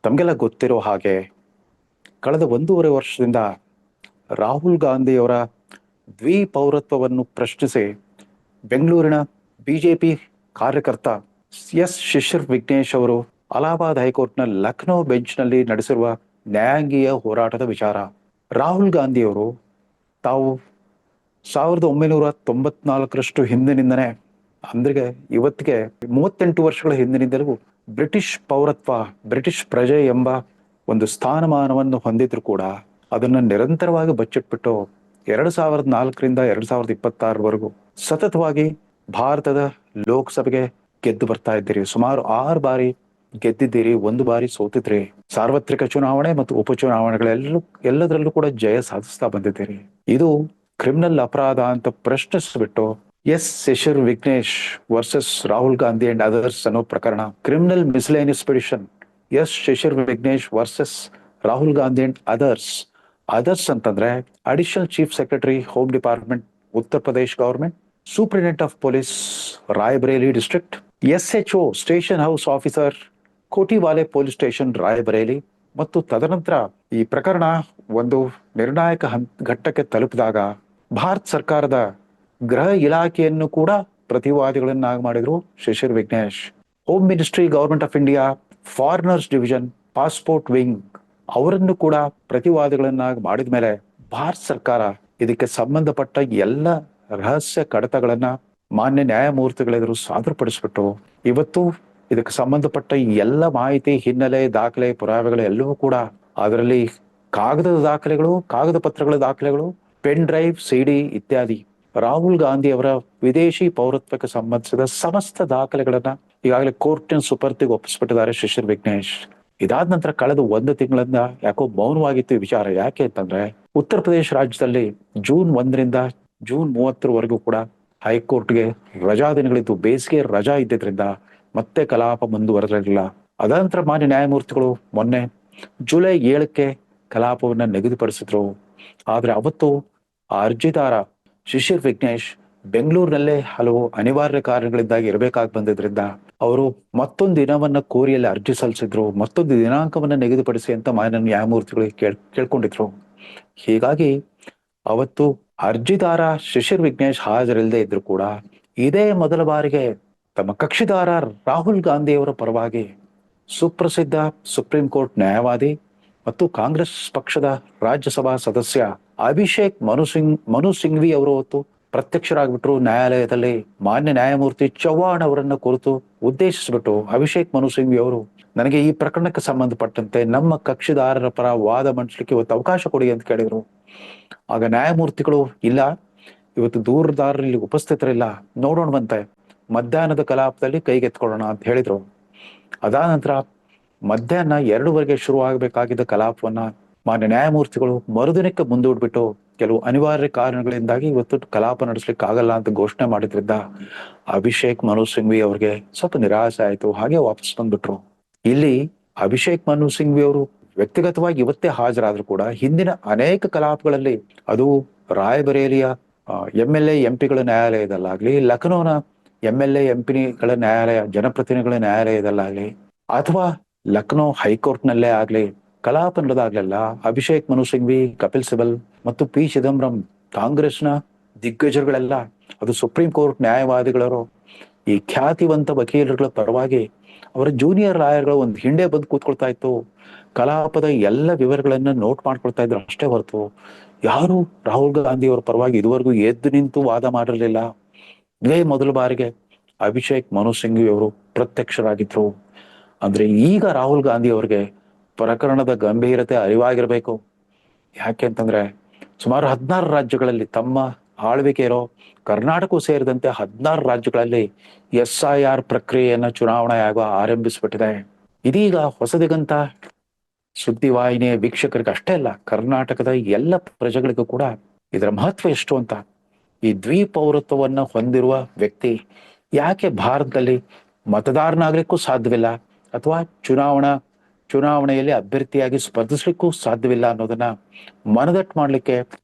ತಮಗೆಲ್ಲ ಗೊತ್ತಿರೋ ಹಾಗೆ ಕಳೆದ 1.5 ವರ್ಷದಿಂದ ರಾಹುಲ್ ಗಾಂಧಿಯವರ ದ್ವಿಪೌರತ್ವವನ್ನು ಪ್ರಶ್ನಿಸಿ ಬೆಂಗಳೂರಿನ ಬಿಜೆಪಿ ಕಾರ್ಯಕರ್ತ ಶಿಶಿರ್ ವಿಘ್ನೇಶ್ ಅವರು ಅಲಹಾಬಾದ್ ಹೈಕೋರ್ಟ್ನ ಲಖನೌ ಬೆಂಚ್ನಲ್ಲಿ ನಡೆಸಿರುವ ನ್ಯಾಯಾಂಗೀಯ ಹೋರಾಟದ ವಿಚಾರ. ರಾಹುಲ್ ಗಾಂಧಿಯವರು ತಾವು 1994ರಷ್ಟು ಹಿಂದಿನಿಂದನೇ, ಅಂದ್ರೆ ಇವತ್ತಿಗೆ 38 ವರ್ಷಗಳ ಹಿಂದಿನಿಂದಲೂ ಬ್ರಿಟಿಷ್ ಪೌರತ್ವ, ಬ್ರಿಟಿಷ್ ಪ್ರಜೆ ಎಂಬ ಒಂದು ಸ್ಥಾನಮಾನವನ್ನು ಹೊಂದಿದ್ರು ಕೂಡ ಅದನ್ನು ನಿರಂತರವಾಗಿ ಬಚ್ಚಿಟ್ಬಿಟ್ಟು 2004ರಿಂದ 2026ವರೆಗೂ ಸತತವಾಗಿ ಭಾರತದ ಲೋಕಸಭೆಗೆ ಗೆದ್ದು ಬರ್ತಾ ಇದ್ದೀರಿ. ಸುಮಾರು 6 ಬಾರಿ ಗೆದ್ದಿದ್ದೀರಿ, 1 ಬಾರಿ ಸೋತಿದ್ರಿ. ಸಾರ್ವತ್ರಿಕ ಚುನಾವಣೆ ಮತ್ತು ಎಲ್ಲದರಲ್ಲೂ ಕೂಡ ಜಯ ಸಾಧಿಸ್ತಾ ಬಂದಿದ್ದೀರಿ. ಇದು ಕ್ರಿಮಿನಲ್ ಅಪರಾಧ ಅಂತ ಪ್ರಶ್ನಿಸ್ಬಿಟ್ಟು Shishir Vignesh versus Rahul Gandhi and others ಅನ್ನೋ ಪ್ರಕರಣ, criminal miscellaneous petition Shishir Vignesh versus Rahul Gandhi and others ಅಂತಂದ್ರೆ additional chief secretary home department Uttar Pradesh government, superintendent of police Raebareli district, SHO station house officer Kotwali police station Raebareli. ಮತ್ತು ತದನಂತರ ಈ ಪ್ರಕರಣ ಒಂದು ನಿರ್ಣಾಯಕ ಘಟ್ಟಕ್ಕೆ ತಲುಪಿದಾಗ ಭಾರತ ಸರ್ಕಾರದ ಗೃಹ ಇಲಾಖೆಯನ್ನು ಕೂಡ ಪ್ರತಿವಾದಿಗಳನ್ನಾಗಿ ಮಾಡಿದ್ರು Shishir Vignesh. Home ministry, government of India, foreigners division, passport wing ಅವರನ್ನು ಕೂಡ ಪ್ರತಿವಾದಿಗಳನ್ನಾಗಿ ಮಾಡಿದ ಮೇಲೆ ಭಾರತ ಸರ್ಕಾರ ಇದಕ್ಕೆ ಸಂಬಂಧಪಟ್ಟ ಎಲ್ಲ ರಹಸ್ಯ ಕಡತಗಳನ್ನ ಮಾನ್ಯ ನ್ಯಾಯಮೂರ್ತಿಗಳೆದುರು ಸಾದರಪಡಿಸ್ಬಿಟ್ಟು ಇವತ್ತು ಇದಕ್ಕೆ ಸಂಬಂಧಪಟ್ಟ ಎಲ್ಲ ಮಾಹಿತಿ, ಹಿನ್ನೆಲೆ, ದಾಖಲೆ, ಪುರಾವೆಗಳು ಎಲ್ಲವೂ ಕೂಡ ಅದರಲ್ಲಿ ಕಾಗದದ ದಾಖಲೆಗಳು, ಕಾಗದ ಪತ್ರಗಳ ದಾಖಲೆಗಳು, ಪೆನ್ ಡ್ರೈವ್, CD ಇತ್ಯಾದಿ ರಾಹುಲ್ ಗಾಂಧಿ ಅವರ ವಿದೇಶಿ ಪೌರತ್ವಕ್ಕೆ ಸಂಬಂಧಿಸಿದ ಸಮಸ್ತ ದಾಖಲೆಗಳನ್ನ ಈಗಾಗಲೇ ಕೋರ್ಟಿನ ಸುಪರ್ದಿಗೆ ಒಪ್ಪಿಸ್ಬಿಟ್ಟಿದ್ದಾರೆ ಶಿಶಿರ್ ವಿಘ್ನೇಶ್. ಇದಾದ ನಂತರ ಕಳೆದ 1 ತಿಂಗಳಿಂದ ಯಾಕೋ ಮೌನವಾಗಿತ್ತು ಈ ವಿಚಾರ. ಯಾಕೆ ಅಂತಂದ್ರೆ ಉತ್ತರ ಪ್ರದೇಶ ರಾಜ್ಯದಲ್ಲಿ ಜೂನ್ 1ರಿಂದ ಜೂನ್ 30ರವರೆಗೂ ಕೂಡ ಹೈಕೋರ್ಟ್ಗೆ ರಜಾ ದಿನಗಳಿದ್ದು, ಬೇಸಿಗೆ ರಜಾ ಇದ್ದಿದ್ರಿಂದ ಮತ್ತೆ ಕಲಾಪ ಮುಂದುವರೆದಿರಲಿಲ್ಲ. ಅದಂತರ ಮಾನ್ಯ ನ್ಯಾಯಮೂರ್ತಿಗಳು ಮೊನ್ನೆ ಜುಲೈ 7ಕ್ಕೆ ಕಲಾಪವನ್ನ ನಿಗದಿಪಡಿಸಿದ್ರು. ಆದ್ರೆ ಅವತ್ತು ಆ ಅರ್ಜಿದಾರ ಶಿಶಿರ್ ವಿಘ್ನೇಶ್ ಬೆಂಗಳೂರಿನಲ್ಲೇ ಹಲವು ಅನಿವಾರ್ಯ ಕಾರಣಗಳಿಂದಾಗಿ ಇರಬೇಕಾಗಿ ಬಂದಿದ್ರಿಂದ ಅವರು ಮತ್ತೊಂದು ದಿನವನ್ನ ಕೋರಿಯಲ್ಲಿ ಅರ್ಜಿ ಸಲ್ಲಿಸಿದ್ರು, ಮತ್ತೊಂದು ದಿನಾಂಕವನ್ನ ನಿಗದಿಪಡಿಸಿ ಅಂತ ಮಾನ್ಯ ನ್ಯಾಯಮೂರ್ತಿಗಳಿಗೆ ಕೇಳ್ಕೊಂಡಿದ್ರು. ಹೀಗಾಗಿ ಅವತ್ತು ಅರ್ಜಿದಾರ ಶಿಶಿರ್ ವಿಘ್ನೇಶ್ ಹಾಜರಿಲ್ಲದೆ ಇದ್ರು ಕೂಡ ಇದೇ ಮೊದಲ ಬಾರಿಗೆ ತಮ್ಮ ಕಕ್ಷಿದಾರ ರಾಹುಲ್ ಗಾಂಧಿಯವರ ಪರವಾಗಿ ಸುಪ್ರಸಿದ್ಧ ಸುಪ್ರೀಂ ಕೋರ್ಟ್ ನ್ಯಾಯವಾದಿ ಮತ್ತು ಕಾಂಗ್ರೆಸ್ ಪಕ್ಷದ ರಾಜ್ಯಸಭಾ ಸದಸ್ಯ ಅಭಿಷೇಕ್ ಮನು ಸಿಂಘ್ವಿ ಅವರು ಅವತ್ತು ಪ್ರತ್ಯಕ್ಷರಾಗ್ಬಿಟ್ರು. ನ್ಯಾಯಾಲಯದಲ್ಲಿ ಮಾನ್ಯ ನ್ಯಾಯಮೂರ್ತಿ ಚವ್ಹಾಣ್ ಅವರನ್ನ ಕುರಿತು ಉದ್ದೇಶಿಸ್ಬಿಟ್ಟು ಅಭಿಷೇಕ್ ಮನು ಸಿಂಘ್ವಿ ಅವರು, ನನಗೆ ಈ ಪ್ರಕರಣಕ್ಕೆ ಸಂಬಂಧಪಟ್ಟಂತೆ ನಮ್ಮ ಕಕ್ಷಿದಾರರ ಪರ ವಾದ ಮಂಡಿಸ್ಲಿಕ್ಕೆ ಇವತ್ತು ಅವಕಾಶ ಕೊಡಿ ಅಂತ ಕೇಳಿದ್ರು. ಆಗ ನ್ಯಾಯಮೂರ್ತಿಗಳು, ಇಲ್ಲ, ಇವತ್ತು ದೂರದಾರರಲ್ಲಿ ಉಪಸ್ಥಿತರಿಲ್ಲ, ನೋಡೋಣವಂತೆ ಮಧ್ಯಾಹ್ನದ ಕಲಾಪದಲ್ಲಿ ಕೈಗೆತ್ಕೊಳ್ಳೋಣ ಅಂತ ಹೇಳಿದ್ರು. ಅದಾದ ನಂತರ ಮಧ್ಯಾಹ್ನ 2 ಶುರು ಆಗಬೇಕಾಗಿದ್ದ ಕಲಾಪವನ್ನ ಮಾನ್ಯ ನ್ಯಾಯಮೂರ್ತಿಗಳು ಮರುದಿನಕ್ಕೆ ಮುಂದೂಡ್ಬಿಟ್ಟು ಕೆಲವು ಅನಿವಾರ್ಯ ಕಾರಣಗಳಿಂದಾಗಿ ಇವತ್ತು ಕಲಾಪ ನಡೆಸ್ಲಿಕ್ಕೆ ಆಗಲ್ಲ ಅಂತ ಘೋಷಣೆ ಮಾಡಿದ್ರಿಂದ ಅಭಿಷೇಕ್ ಮನು ಸಿಂಘ್ವಿ ಅವ್ರಿಗೆ ಸ್ವಲ್ಪ ನಿರಾಸೆ ಆಯ್ತು. ಹಾಗೆ ವಾಪಸ್ ಬಂದ್ಬಿಟ್ರು. ಇಲ್ಲಿ ಅಭಿಷೇಕ್ ಮನು ಸಿಂಘ್ವಿ ಅವರು ವ್ಯಕ್ತಿಗತವಾಗಿ ಇವತ್ತೇ ಹಾಜರಾದ್ರೂ ಕೂಡ ಹಿಂದಿನ ಅನೇಕ ಕಲಾಪಗಳಲ್ಲಿ, ಅದು ರಾಯಬರೇಲಿಯ MLA MP ಗಳ ನ್ಯಾಯಾಲಯದಲ್ಲಾಗ್ಲಿ, ಲಖನೌನ MLA MP ಗಳ ನ್ಯಾಯಾಲಯ, ಜನಪ್ರತಿನಿಧಿಗಳ ನ್ಯಾಯಾಲಯದಲ್ಲಾಗ್ಲಿ, ಅಥವಾ ಲಖನೌ ಹೈಕೋರ್ಟ್ ನಲ್ಲೇ ಆಗ್ಲಿ ಕಲಾಪ ನಡೆದಾಗ್ಲೆಲ್ಲ ಅಭಿಷೇಕ್ ಮನು ಸಿಂಘ್ವಿ, ಕಪಿಲ್ ಸಿಬಲ್ ಮತ್ತು P ಚಿದಂಬರಂ, ಕಾಂಗ್ರೆಸ್ನ ದಿಗ್ಗಜರುಗಳೆಲ್ಲ, ಅದು ಸುಪ್ರೀಂ ಕೋರ್ಟ್ ನ್ಯಾಯವಾದಿಗಳರು, ಈ ಖ್ಯಾತಿವಂತ ವಕೀಲರುಗಳ ಪರವಾಗಿ ಅವರ ಜೂನಿಯರ್ ಲಾಯರ್ಗಳು ಒಂದು ಹಿಂದೆ ಬಂದು ಕೂತ್ಕೊಳ್ತಾ ಇತ್ತು. ಕಲಾಪದ ಎಲ್ಲ ವಿವರಗಳನ್ನ ನೋಟ್ ಮಾಡ್ಕೊಳ್ತಾ ಇದ್ರು ಅಷ್ಟೇ ಹೊರತು ಯಾರು ರಾಹುಲ್ ಗಾಂಧಿ ಅವರ ಪರವಾಗಿ ಇದುವರೆಗೂ ಎದ್ದು ನಿಂತು ವಾದ ಮಾಡಿರಲಿಲ್ಲ. ಇದೇ ಮೊದಲ ಬಾರಿಗೆ ಅಭಿಷೇಕ್ ಮನು ಸಿಂಘ್ವಿ ಅವರು ಪ್ರತ್ಯಕ್ಷರಾಗಿದ್ರು. ಅಂದ್ರೆ ಈಗ ರಾಹುಲ್ ಗಾಂಧಿ ಅವರಿಗೆ ಪ್ರಕರಣದ ಗಂಭೀರತೆ ಅರಿವಾಗಿರ್ಬೇಕು. ಯಾಕೆ ಅಂತಂದ್ರೆ ಸುಮಾರು 16 ರಾಜ್ಯಗಳಲ್ಲಿ, ತಮ್ಮ ಆಳ್ವಿಕೆ ಇರೋ ಕರ್ನಾಟಕವೂ ಸೇರಿದಂತೆ 16 ರಾಜ್ಯಗಳಲ್ಲಿ SIR ಪ್ರಕ್ರಿಯೆಯನ್ನ ಚುನಾವಣಾ ಆಯೋಗ ಆರಂಭಿಸ್ಬಿಟ್ಟಿದೆ. ಇದೀಗ ಹೊಸದಿಗಂತ ಸುದ್ದಿವಾಹಿನಿಯ ವೀಕ್ಷಕರಿಗೆ ಅಷ್ಟೇ ಅಲ್ಲ, ಕರ್ನಾಟಕದ ಎಲ್ಲ ಪ್ರಜೆಗಳಿಗೂ ಕೂಡ ಇದರ ಮಹತ್ವ ಎಷ್ಟು ಅಂತ. ಈ ದ್ವಿಪೌರತ್ವವನ್ನ ಹೊಂದಿರುವ ವ್ಯಕ್ತಿ ಯಾಕೆ ಭಾರತದಲ್ಲಿ ಮತದಾರನಾಗ್ಲಿಕ್ಕೂ ಸಾಧ್ಯವಿಲ್ಲ, ಅಥವಾ ಚುನಾವಣೆಯಲ್ಲಿ ಅಭ್ಯರ್ಥಿಯಾಗಿ ಸ್ಪರ್ಧಿಸ್ಲಿಕ್ಕೂ ಸಾಧ್ಯವಿಲ್ಲ ಅನ್ನೋದನ್ನ ಮನದಟ್ಟು ಮಾಡ್ಲಿಕ್ಕೆ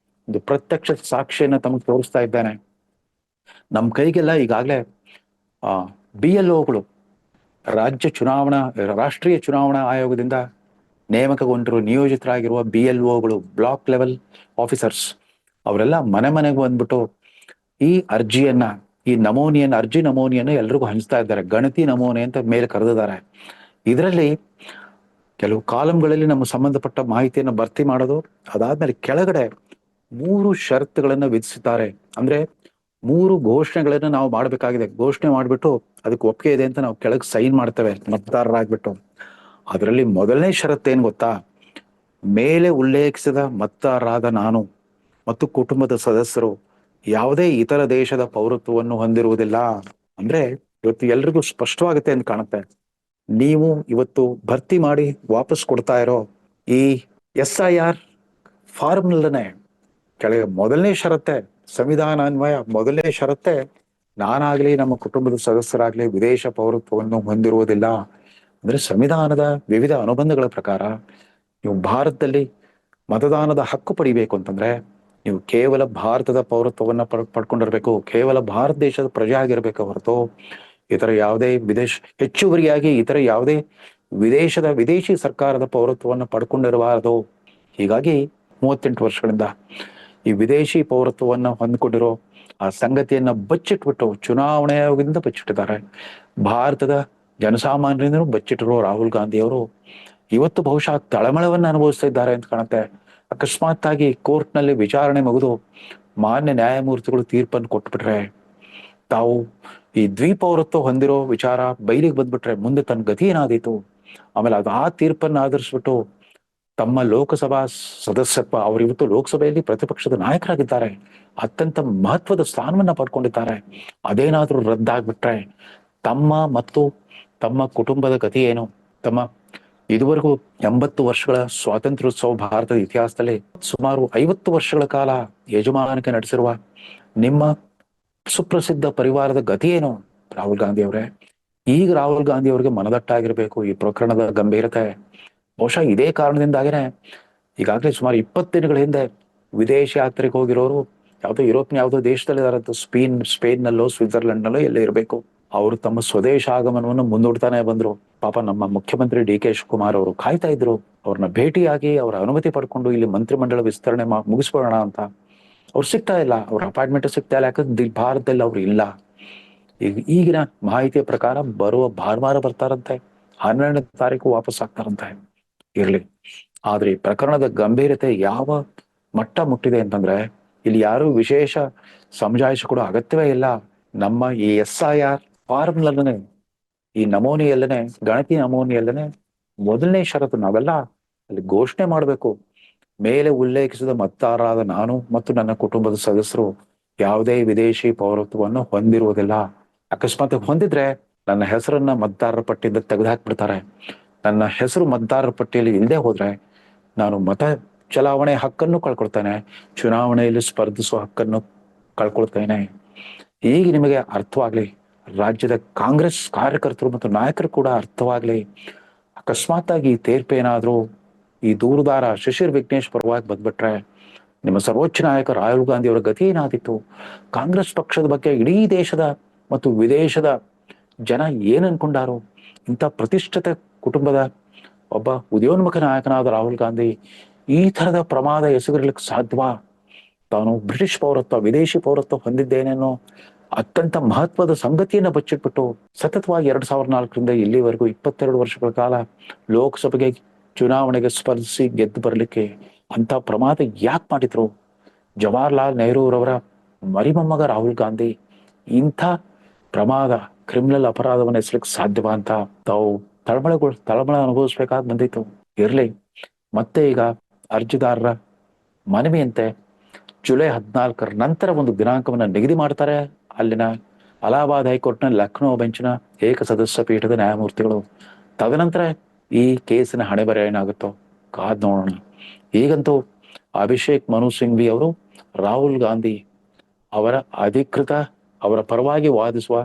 ಒಂದು ಪ್ರತ್ಯಕ್ಷ ಸಾಕ್ಷಿಯನ್ನ ತಮಗೆ ತೋರಿಸ್ತಾ ಇದ್ದಾನೆ. ನಮ್ಮ ಕೈಗೆಲ್ಲ ಈಗಾಗಲೇ BLOಗಳು ರಾಷ್ಟ್ರೀಯ ಚುನಾವಣಾ ಆಯೋಗದಿಂದ ನೇಮಕಗೊಂಡಿರುವ ನಿಯೋಜಿತರಾಗಿರುವ BLOಗಳು, ಬ್ಲಾಕ್ ಲೆವೆಲ್ ಆಫೀಸರ್ಸ್, ಅವರೆಲ್ಲ ಮನೆ ಮನೆಗೆ ಬಂದ್ಬಿಟ್ಟು ಈ ಅರ್ಜಿಯನ್ನ, ಈ ನಮೂನೆಯನ್ನ, ಅರ್ಜಿ ನಮೂನೆಯನ್ನು ಎಲ್ರಿಗೂ ಹಂಚ್ತಾ ಇದ್ದಾರೆ. ಗಣತಿ ನಮೂನೆ ಅಂತ ಮೇಲೆ ಕರೆದಿದ್ದಾರೆ. ಇದರಲ್ಲಿ ಕೆಲವು ಕಾಲಂಗಳಲ್ಲಿ ನಮ್ಮ ಸಂಬಂಧಪಟ್ಟ ಮಾಹಿತಿಯನ್ನು ಭರ್ತಿ ಮಾಡೋದು, ಅದಾದ್ಮೇಲೆ ಕೆಳಗಡೆ 3 ಷರತ್ತುಗಳನ್ನ ವಿಧಿಸಿದ್ದಾರೆ. ಅಂದ್ರೆ 3 ಘೋಷಣೆಗಳನ್ನ ನಾವು ಮಾಡಬೇಕಾಗಿದೆ. ಘೋಷಣೆ ಮಾಡ್ಬಿಟ್ಟು ಅದಕ್ಕೆ ಒಪ್ಪಿಗೆ ಇದೆ ಅಂತ ನಾವು ಕೆಳಗೆ ಸೈನ್ ಮಾಡ್ತೇವೆ ಮತದಾರರಾಗ್ಬಿಟ್ಟು. ಅದರಲ್ಲಿ ಮೊದಲನೇ ಷರತ್ತು ಏನ್ ಗೊತ್ತಾ? ಮೇಲೆ ಉಲ್ಲೇಖಿಸಿದ ಮತದಾರರಾದ ನಾನು ಮತ್ತು ಕುಟುಂಬದ ಸದಸ್ಯರು ಯಾವುದೇ ಇತರ ದೇಶದ ಪೌರತ್ವವನ್ನು ಹೊಂದಿರುವುದಿಲ್ಲ. ಅಂದ್ರೆ ಇವತ್ತು ಎಲ್ರಿಗೂ ಸ್ಪಷ್ಟವಾಗುತ್ತೆ ಅಂತ ಕಾಣುತ್ತೆ. ನೀವು ಇವತ್ತು ಭರ್ತಿ ಮಾಡಿ ವಾಪಸ್ ಕೊಡ್ತಾ ಇರೋ ಈ SIR ಫಾರ್ಮ್ನಲ್ಲೇ ಕೆಳಗೆ ಮೊದಲನೇ ಷರತ್ತೆ, ಸಂವಿಧಾನಾನ್ವಯ ಮೊದಲನೇ ಷರತ್ತೆ, ನಾನಾಗ್ಲಿ ನಮ್ಮ ಕುಟುಂಬದ ಸದಸ್ಯರಾಗ್ಲಿ ವಿದೇಶ ಪೌರತ್ವವನ್ನು ಹೊಂದಿರುವುದಿಲ್ಲ. ಅಂದ್ರೆ ಸಂವಿಧಾನದ ವಿವಿಧ ಅನುಬಂಧಗಳ ಪ್ರಕಾರ ನೀವು ಭಾರತದಲ್ಲಿ ಮತದಾನದ ಹಕ್ಕು ಪಡಿಬೇಕು ಅಂತಂದ್ರೆ ನೀವು ಕೇವಲ ಭಾರತದ ಪೌರತ್ವವನ್ನ ಪಡ್ಕೊಂಡಿರ್ಬೇಕು, ಕೇವಲ ಭಾರತ ದೇಶದ ಪ್ರಜೆ ಆಗಿರ್ಬೇಕು ಹೊರತು ಇತರ ಯಾವುದೇ ಹೆಚ್ಚುವರಿಯಾಗಿ ಇತರ ಯಾವುದೇ ವಿದೇಶಿ ಸರ್ಕಾರದ ಪೌರತ್ವವನ್ನು ಪಡ್ಕೊಂಡಿರಬಾರದು. ಹೀಗಾಗಿ 38 ವರ್ಷಗಳಿಂದ ಈ ವಿದೇಶಿ ಪೌರತ್ವವನ್ನ ಹೊಂದ್ಕೊಂಡಿರೋ ಆ ಸಂಗತಿಯನ್ನ ಬಚ್ಚಿಟ್ಬಿಟ್ಟು ಚುನಾವಣೆ ಆಯೋಗದಿಂದ ಬಚ್ಚಿಟ್ಟಿದ್ದಾರೆ. ಭಾರತದ ಜನಸಾಮಾನ್ಯರಿಂದಲೂ ಬಚ್ಚಿಟ್ಟಿರೋ ರಾಹುಲ್ ಗಾಂಧಿ ಅವರು ಇವತ್ತು ಬಹುಶಃ ತಳಮಳವನ್ನು ಅನುಭವಿಸ್ತಾ ಇದ್ದಾರೆ ಅಂತ ಕಾಣುತ್ತೆ. ಅಕಸ್ಮಾತ್ ಆಗಿ ಕೋರ್ಟ್ ನಲ್ಲಿ ವಿಚಾರಣೆ ಮುಗಿದು ಮಾನ್ಯ ನ್ಯಾಯಮೂರ್ತಿಗಳು ತೀರ್ಪನ್ನು ಕೊಟ್ಬಿಟ್ರೆ, ತಾವು ಈ ದ್ವಿಪೌರತ್ವ ಹೊಂದಿರೋ ವಿಚಾರ ಬಯಲಿಗೆ ಬಂದ್ಬಿಟ್ರೆ ಮುಂದೆ ತನ್ನ ಗತಿ ಏನಾದೀತು? ಆಮೇಲೆ ಆ ತೀರ್ಪನ್ನು ಆಧರಿಸ್ಬಿಟ್ಟು ತಮ್ಮ ಲೋಕಸಭಾ ಸದಸ್ಯತ್ವ, ಅವರು ಇವತ್ತು ಲೋಕಸಭೆಯಲ್ಲಿ ಪ್ರತಿಪಕ್ಷದ ನಾಯಕರಾಗಿದ್ದಾರೆ, ಅತ್ಯಂತ ಮಹತ್ವದ ಸ್ಥಾನವನ್ನ ಪಡ್ಕೊಂಡಿದ್ದಾರೆ. ಅದೇನಾದ್ರೂ ರದ್ದಾಗ್ಬಿಟ್ರೆ ತಮ್ಮ ಮತ್ತು ತಮ್ಮ ಕುಟುಂಬದ ಗತಿ ಏನು? ತಮ್ಮ ಇದುವರೆಗೂ 80 ವರ್ಷಗಳ ಸ್ವಾತಂತ್ರ್ಯೋತ್ಸವ ಭಾರತದ ಇತಿಹಾಸದಲ್ಲಿ ಸುಮಾರು 50 ವರ್ಷಗಳ ಕಾಲ ಯಜಮಾನಿಕೆ ನಡೆಸಿರುವ ನಿಮ್ಮ ಸುಪ್ರಸಿದ್ಧ ಪರಿವಾರದ ಗತಿ ಏನು ರಾಹುಲ್ ಗಾಂಧಿ ಅವರೇ? ಈಗ ರಾಹುಲ್ ಗಾಂಧಿ ಅವರಿಗೆ ಮನದಟ್ಟಾಗಿರ್ಬೇಕು ಈ ಪ್ರಕರಣದ ಗಂಭೀರತೆ. ಬಹುಶಃ ಇದೇ ಕಾರಣದಿಂದಾಗೇನೆ ಈಗಾಗಲೇ ಸುಮಾರು 20 ದಿನಗಳ ಹಿಂದೆ ವಿದೇಶ ಯಾತ್ರೆಗೆ ಹೋಗಿರೋರು ಯಾವುದೋ ದೇಶದಲ್ಲಿ ಸ್ಪೇನ್ ನಲ್ಲೋ ಸ್ವಿಟ್ಜರ್ಲೆಂಡ್ ನಲ್ಲೋ ಎಲ್ಲೇ ಇರಬೇಕು, ಅವರು ತಮ್ಮ ಸ್ವದೇಶ ಆಗಮನವನ್ನು ಮುಂದೂಡ್ತಾನೆ ಬಂದ್ರು. ಪಾಪ ನಮ್ಮ ಮುಖ್ಯಮಂತ್ರಿ DK ಶಿವಕುಮಾರ್ ಅವರು ಕಾಯ್ತಾ ಇದ್ರು ಅವ್ರನ್ನ ಭೇಟಿಯಾಗಿ ಅವರ ಅನುಮತಿ ಪಡ್ಕೊಂಡು ಇಲ್ಲಿ ಮಂತ್ರಿಮಂಡಲ ವಿಸ್ತರಣೆ ಮುಗಿಸ್ಕೊಳ್ಳೋಣ ಅಂತ. ಅವ್ರು ಸಿಗ್ತಾ ಇಲ್ಲ, ಅವ್ರ ಅಪಾಯಿಂಟ್ಮೆಂಟ್ ಸಿಗ್ತಾ ಇಲ್ಲ. ಯಾಕಂದ್ರೆ ಭಾರತದಲ್ಲಿ ಅವ್ರು ಇಲ್ಲ. ಈಗಿನ ಮಾಹಿತಿಯ ಪ್ರಕಾರ ಬರುವ ಭಾನುವಾರ ಬರ್ತಾರಂತೆ, 12ನೇ ತಾರೀಕು ವಾಪಸ್ ಆಗ್ತಾರಂತೆ. ಇರ್ಲಿ, ಆದ್ರೆ ಈ ಪ್ರಕರಣದ ಗಂಭೀರತೆ ಯಾವ ಮಟ್ಟ ಮುಟ್ಟಿದೆ ಅಂತಂದ್ರೆ ಇಲ್ಲಿ ಯಾರು ವಿಶೇಷ ಸಮಜಾಯಿಷಿ ಕೊಡೋ ಅಗತ್ಯವೇ ಇಲ್ಲ. ನಮ್ಮ ಈ SIR ಫಾರ್ಮ್ನಲ್ಲೇ, ಈ ನಮೂನೆಯಲ್ಲೇ, ಗಣತಿ ನಮೂನೆಯಲ್ಲೇ ಮೊದಲನೇ ಷರತ್ತು ನಾವೆಲ್ಲ ಅಲ್ಲಿ ಘೋಷಣೆ ಮಾಡಬೇಕು. ಮೇಲೆ ಉಲ್ಲೇಖಿಸಿದ ಮತದಾರರಾದ ನಾನು ಮತ್ತು ನನ್ನ ಕುಟುಂಬದ ಸದಸ್ಯರು ಯಾವುದೇ ವಿದೇಶಿ ಪೌರತ್ವವನ್ನು ಹೊಂದಿರುವುದಿಲ್ಲ. ಅಕಸ್ಮಾತ್ ಹೊಂದಿದ್ರೆ ನನ್ನ ಹೆಸರನ್ನ ಮತದಾರರ ಪಟ್ಟಿಯಿಂದ ತೆಗೆದುಹಾಕ್ಬಿಡ್ತಾರೆ. ನನ್ನ ಹೆಸರು ಮತದಾರರ ಪಟ್ಟಿಯಲ್ಲಿ ಇಲ್ಲದೆ ಹೋದ್ರೆ ನಾನು ಮತ ಚಲಾವಣೆ ಹಕ್ಕನ್ನು ಕಳ್ಕೊಳ್ತೇನೆ, ಚುನಾವಣೆಯಲ್ಲಿ ಸ್ಪರ್ಧಿಸುವ ಹಕ್ಕನ್ನು ಕಳ್ಕೊಳ್ತೇನೆ. ಈಗ ನಿಮಗೆ ಅರ್ಥವಾಗ್ಲಿ, ರಾಜ್ಯದ ಕಾಂಗ್ರೆಸ್ ಕಾರ್ಯಕರ್ತರು ಮತ್ತು ನಾಯಕರು ಕೂಡ ಅರ್ಥವಾಗ್ಲಿ. ಅಕಸ್ಮಾತ್ ಆಗಿ ತೀರ್ಪೇನಾದ್ರೂ ಈ ದೂರುದಾರ ಶಿಶಿರ್ ವಿಘ್ನೇಶ್ ಪರವಾಗಿ ಬಂದ್ಬಿಟ್ರೆ ನಿಮ್ಮ ಸರ್ವೋಚ್ಚ ನಾಯಕ ರಾಹುಲ್ ಗಾಂಧಿ ಅವರ ಗತಿ ಏನಾದಿತ್ತು? ಕಾಂಗ್ರೆಸ್ ಪಕ್ಷದ ಬಗ್ಗೆ ಇಡೀ ದೇಶದ ಮತ್ತು ವಿದೇಶದ ಜನ ಏನ್ ಅನ್ಕೊಂಡಾರು? ಇಂಥ ಪ್ರತಿಷ್ಠಿತ ಕುಟುಂಬದ ಒಬ್ಬ ಉದಯೋನ್ಮುಖ ನಾಯಕನಾದ ರಾಹುಲ್ ಗಾಂಧಿ ಈ ತರದ ಪ್ರಮಾದ ಎಸಗಿರ್ಲಿಕ್ಕೆ ಸಾಧ್ಯವಾ? ತಾನು ಬ್ರಿಟಿಷ್ ಪೌರತ್ವ, ವಿದೇಶಿ ಪೌರತ್ವ ಹೊಂದಿದ್ದೇನೇನೋ ಅತ್ಯಂತ ಮಹತ್ವದ ಸಂಗತಿಯನ್ನ ಬಚ್ಚಿಟ್ಬಿಟ್ಟು ಸತತವಾಗಿ 2004ರಿಂದ ಇಲ್ಲಿವರೆಗೂ 22 ವರ್ಷಗಳ ಕಾಲ ಲೋಕಸಭೆಗೆ ಚುನಾವಣೆಗೆ ಸ್ಪರ್ಧಿಸಿ ಗೆದ್ದು ಬರಲಿಕ್ಕೆ ಅಂತ ಪ್ರಮಾದ ಯಾಕೆ ಮಾಡಿದ್ರು? ಜವಾಹರ್ಲಾಲ್ ನೆಹರೂರವರ ಮರಿಮೊಮ್ಮಗ ರಾಹುಲ್ ಗಾಂಧಿ ಇಂಥ ಪ್ರಮಾದ, ಕ್ರಿಮಿನಲ್ ಅಪರಾಧವನ್ನು ಎಸಲಿಕ್ಕೆ ಸಾಧ್ಯವಾ ಅಂತ ತಾವು ತಳಮಳ ಅನುಭವಿಸ್ಬೇಕಾದ್ ಬಂದಿತ್ತು. ಇರ್ಲಿ, ಮತ್ತೆ ಈಗ ಅರ್ಜಿದಾರರ ಮನವಿಯಂತೆ ಜುಲೈ 14ರ ನಂತರ ಒಂದು ದಿನಾಂಕವನ್ನ ನಿಗದಿ ಮಾಡ್ತಾರೆ. ಅಲ್ಲಿನ ಅಲಹಾಬಾದ್ ಹೈಕೋರ್ಟ್ನ ಲಕ್ನೋ ಬೆಂಚಿನ ಏಕಸದಸ್ಯ ಪೀಠದ ನ್ಯಾಯಮೂರ್ತಿಗಳು. ತದನಂತರ ಈ ಕೇಸಿನ ಹಣೆಬರ ಏನಾಗುತ್ತೋ ಕಾದ್ ನೋಡೋಣ. ಈಗಂತೂ ಅಭಿಷೇಕ್ ಮನು ಸಿಂಘ್ವಿ ಅವರು ರಾಹುಲ್ ಗಾಂಧಿ ಅವರ ಪರವಾಗಿ ವಾದಿಸುವ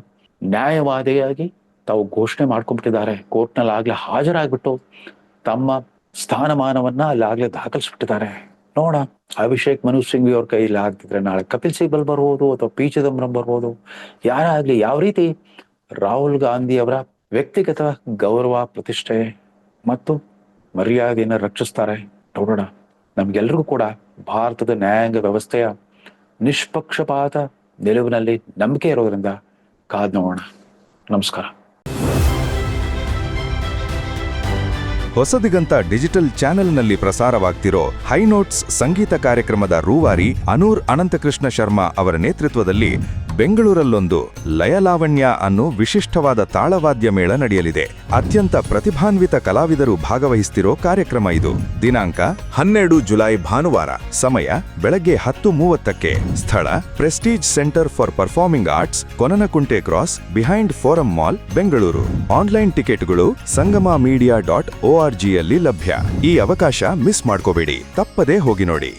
ನ್ಯಾಯವಾದಿಯಾಗಿ ತಾವು ಘೋಷಣೆ ಮಾಡ್ಕೊಂಡ್ಬಿಟ್ಟಿದ್ದಾರೆ. ಕೋರ್ಟ್ನಲ್ಲಿ ಆಗ್ಲೇ ಹಾಜರಾಗ್ಬಿಟ್ಟು ತಮ್ಮ ಸ್ಥಾನಮಾನವನ್ನ ಅಲ್ಲಿ ಆಗ್ಲೇ ದಾಖಲಿಸ್ಬಿಟ್ಟಿದ್ದಾರೆ. ನೋಡ, ಅಭಿಷೇಕ್ ಮನು ಸಿಂಘ್ವಿ ಅವ್ರ ಕೈಯಲ್ಲಿ ಆಗ್ತಿದ್ರೆ ನಾಳೆ ಕಪಿಲ್ ಸಿಬಲ್ ಬರ್ಬೋದು ಅಥವಾ ಪಿ ಚಿದಂಬರಂ ಬರ್ಬೋದು. ಯಾರೇ ಆಗ್ಲಿ, ಯಾವ ರೀತಿ ರಾಹುಲ್ ಗಾಂಧಿ ಅವರ ವ್ಯಕ್ತಿಗತ ಗೌರವ, ಪ್ರತಿಷ್ಠೆ ಮತ್ತು ಮರ್ಯಾದೆಯನ್ನು ರಕ್ಷಿಸ್ತಾರೆ. ನೋಡೋಣ. ನಮ್ಗೆಲ್ರಿಗೂ ಕೂಡ ಭಾರತದ ನ್ಯಾಯಾಂಗ ವ್ಯವಸ್ಥೆಯ ನಿಷ್ಪಕ್ಷಪಾತ ನಿಲುವಿನಲ್ಲಿ ನಂಬಿಕೆ ಇರೋದ್ರಿಂದ ಕಾದ್ ನೋಡೋಣ. ನಮಸ್ಕಾರ. ಹೊಸದಿಗಂತ ಡಿಜಿಟಲ್ ಚಾನೆಲ್ನಲ್ಲಿ ಪ್ರಸಾರವಾಗ್ತಿರೋ ಹೈ ನೋಟ್ಸ್ ಸಂಗೀತ ಕಾರ್ಯಕ್ರಮದ ರೂವಾರಿ ಅನೂರ್ ಅನಂತಕೃಷ್ಣ ಶರ್ಮಾ ಅವರ ನೇತೃತ್ವದಲ್ಲಿ ಬೆಂಗಳೂರಲ್ಲೊಂದು ಲಯಲಾವಣ್ಯ ಅನ್ನೋ ವಿಶಿಷ್ಟವಾದ ತಾಳವಾದ್ಯ ಮೇಳ ನಡೆಯಲಿದೆ. ಅತ್ಯಂತ ಪ್ರತಿಭಾನ್ವಿತ ಕಲಾವಿದರು ಭಾಗವಹಿಸ್ತಿರೋ ಕಾರ್ಯಕ್ರಮ ಇದು. ದಿನಾಂಕ 12 ಜುಲೈ ಭಾನುವಾರ. ಸಮಯ ಬೆಳಗ್ಗೆ 10:30ಕ್ಕೆ. ಸ್ಥಳ Prestige Centre for Performing Arts, Konanakunte cross, behind Forum Mall, Bengaluru. Online ಟಿಕೆಟ್ಗಳು ಸಂಗಮ media.org ಯಲ್ಲಿ ಲಭ್ಯ. ಈ ಅವಕಾಶ ಮಿಸ್ ಮಾಡ್ಕೋಬೇಡಿ. ತಪ್ಪದೇ ಹೋಗಿ ನೋಡಿ.